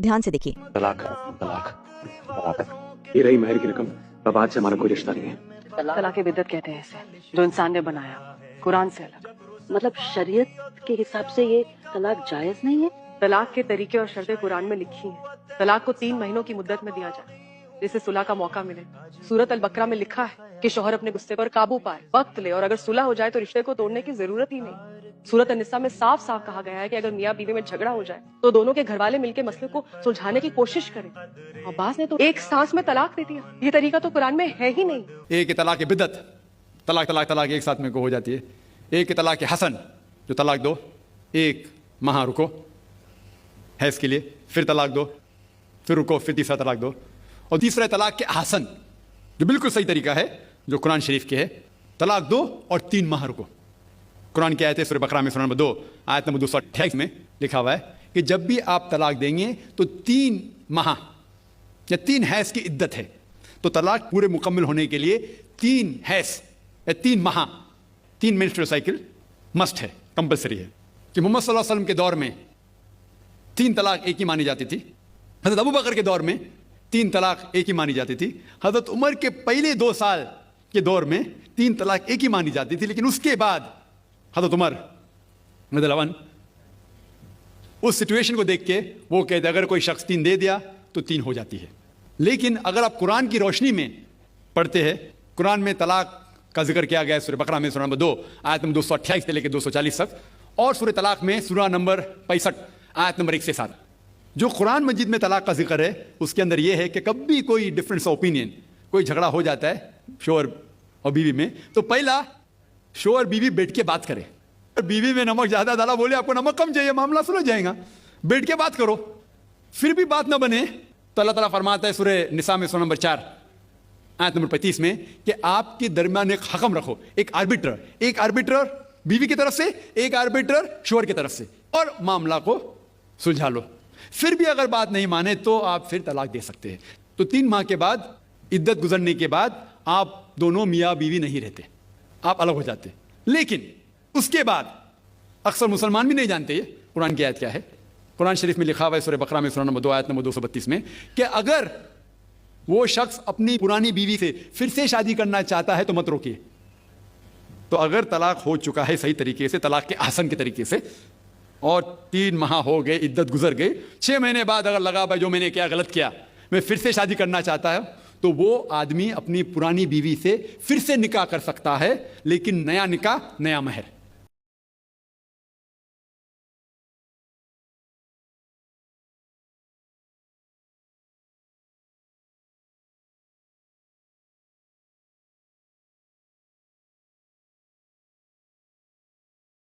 ध्यान से देखिए। तलाक तलाक तलाक, ये रही महर की रकम, अब आज से हमारा कोई रिश्ता नहीं है। तलाक बिद्दत कहते हैं इसे, जो इंसान ने बनाया, कुरान से अलग। मतलब शरीयत के हिसाब से ये तलाक जायज नहीं है? तलाक के तरीके और शर्तें कुरान में लिखी हैं। तलाक को 3 महीनों की मुद्दत में दिया जाए, जिससे सुलह का मौका मिले। सूरत अल बकरा में लिखा है कि शौहर अपने गुस्से पर काबू पाए, वक्त ले, और अगर सुलह हो जाए तो रिश्ते को तोड़ने की जरूरत ही नहीं। सूरत अन-निसा में साफ साफ कहा गया है कि अगर मियाँ बीवी में झगड़ा हो जाए तो दोनों के घर वाले मिलकर मसले को सुलझाने की कोशिश करें। अब्बास ने तो एक सांस में तलाक दे दिया। ये तरीका तो कुरान में है ही नहीं। एक तलाक बिद्दत, तलाक तलाक तलाक एक साथ में को हो जाती है। एक तलाक हसन, जो तलाक दो, एक माह रुको है इसके लिए, फिर तलाक दो, फिर रुको, फिर तीसरा तलाक दो। और तीसरा तलाक के हसन, जो बिल्कुल सही तरीका है, जो कुरान शरीफ के है, तलाक दो और 3 माह रुको। कुरान की आयत है सूरह बकरा में सूरह नंबर 2 आयत नंबर 228 में लिखा हुआ है कि जब भी आप तलाक देंगे तो 3 माह या 3 हैज की इद्दत है। तो तलाक पूरे मुकम्मल होने के लिए 3 हैज या 3 माह, 3 मेंस्ट्रुअल साइकिल मस्ट है, कंपलसरी है। कि मोहम्मद सल्लल्लाहु अलैहि वसल्लम के दौर में 3 तलाक एक ही मानी जाती थी। हज़रत अबू बकर के दौर में 3 तलाक एक ही मानी जाती थी। हज़रत उमर के पहले 2 साल के दौर में 3 तलाक एक ही मानी जाती थी। लेकिन उसके बाद हज़रत उमर रज़ियल्लाहु अन्हु उस सिचुएशन को देख के वो कहते अगर कोई शख्स 3 दे दिया तो 3 हो जाती है। लेकिन अगर आप कुरान की रोशनी में पढ़ते हैं, कुरान में तलाक का जिक्र किया गया है सूरह बकरा में सूरह नंबर 2 आयत नंबर 228 से लेकर 240 तक, और सूरह तलाक में सूरह नंबर 65 आयत नंबर 1 से 7। जो कुरान मजीद में तलाक का जिक्र है उसके अंदर यह है कि कभी कोई डिफरेंस ऑफ ओपिनियन, कोई झगड़ा हो जाता है शोहर और बीवी में, तो पहला शोहर बीवी बैठ के बात करे। बीवी में नमक ज्यादा डाला, बोले आपको नमक कम चाहिए, मामला सुलझ जाएगा, बैठ के बात करो। फिर भी बात ना बने तो अल्लाह ताला फरमाता है सूरह निसा में सूरह नंबर 4 आयत नंबर 35 में कि आपके दरमियान एक हकम रखो, एक आर्बिटर बीवी की तरफ से, एक आर्बिटर शोहर की तरफ से, और मामला को सुलझा लो। फिर भी अगर बात नहीं माने तो आप फिर तलाक दे सकते हैं। तो 3 माह के बाद, इद्दत गुजरने के बाद आप दोनों मियाँ बीवी नहीं रहते, आप अलग हो जाते। लेकिन उसके बाद अक्सर मुसलमान भी नहीं जानते ये कुरान की आयत क्या है। कुरान शरीफ में लिखा हुआ है सूरह बकरा में सूरह नंबर 2 आयत नंबर 232 में कि अगर वो शख्स अपनी पुरानी बीवी से फिर से शादी करना चाहता है तो मत रोकिए। तो अगर तलाक हो चुका है सही तरीके से, तलाक के आसन के तरीके से, और 3 माह हो गए, इद्दत गुजर गई, 6 महीने बाद अगर लगा भाई जो मैंने क्या गलत किया, मैं फिर से शादी करना चाहता है, तो वो आदमी अपनी पुरानी बीवी से फिर से निकाह कर सकता है, लेकिन नया निकाह, नया महर।